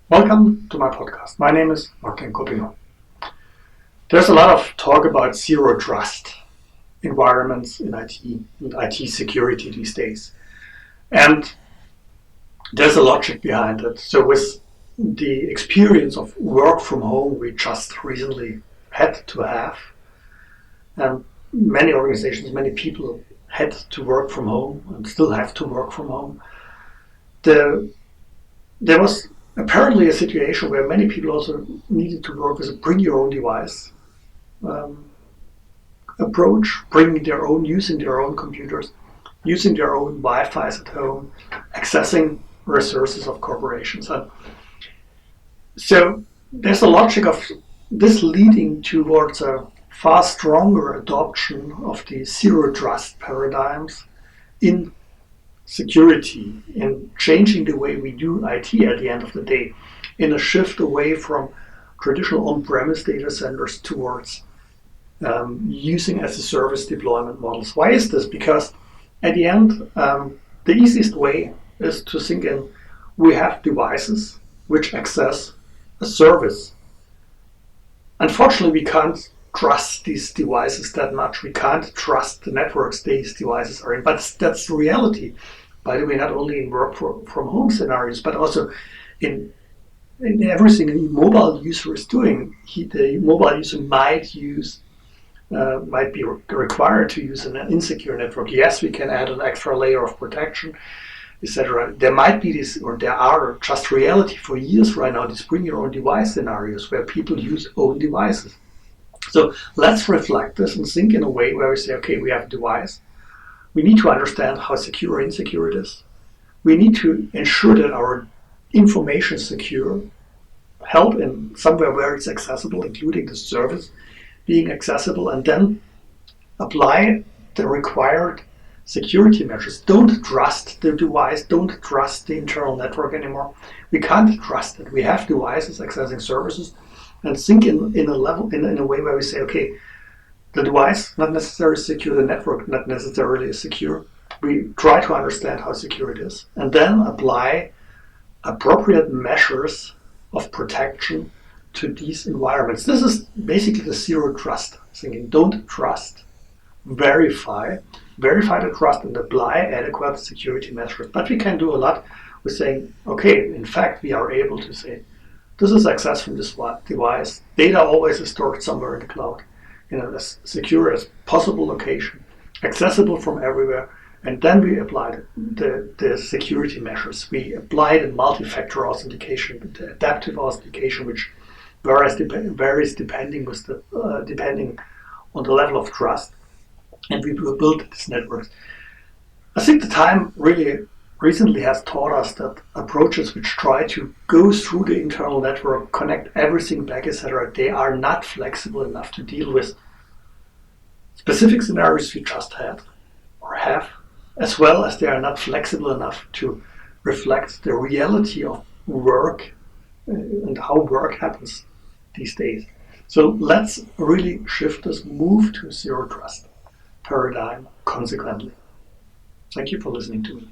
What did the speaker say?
Welcome to my podcast. My name is Martin Kuppinger. There's a lot of talk about zero trust environments in IT and IT security these days. And there's a logic behind it. So with the experience of work from home we just recently had to have, and many organizations, many people had to work from home and still have to work from home, there was apparently a situation where many people also needed to work with a bring your own device approach, using their own computers, using their own Wi-Fi's at home, accessing resources of corporations. And so there's a logic of this leading towards a far stronger adoption of the zero trust paradigms in security, in changing the way we do IT at the end of the day, in a shift away from traditional on-premise data centers towards using as a service deployment models. Why is this? Because at the end, the easiest way is to think in, we have devices which access a service. Unfortunately, we can't trust these devices that much. We can't trust the networks these devices are in, but that's the reality. By the way, not only in work from home scenarios, but also in everything a mobile user is doing. The mobile user might be required to use an insecure network. Yes, we can add an extra layer of protection, etc. There might be this, or there are just reality for years right now, these bring your own device scenarios where people use own devices. So let's reflect this and think in a way where we say, okay, we have a device. We need to understand how secure or insecure it is. We need to ensure that our information is secure, held in somewhere where it's accessible, including the service being accessible, and then apply the required security measures. Don't trust the device, don't trust the internal network anymore. We can't trust it. We have devices accessing services, and think in a way where we say, okay, the device not necessarily secure, the network not necessarily secure. We try to understand how secure it is, and then apply appropriate measures of protection to these environments. This is basically the zero trust thinking. Don't trust, verify the trust, and apply adequate security measures. But we can do a lot with saying, okay, in fact, we are able to say, this is access from this device. Data always is stored somewhere in the cloud, in as secure as possible location, accessible from everywhere. And then we apply the security measures. We apply the multi-factor authentication, the adaptive authentication, which varies depending on the level of trust. And we will build these networks. I think the time really recently has taught us that approaches which try to go through the internal network, connect everything back, etc., they are not flexible enough to deal with specific scenarios we just had or have, as well as they are not flexible enough to reflect the reality of work and how work happens these days. So let's really shift this, move to zero trust paradigm consequently. Thank you for listening to me.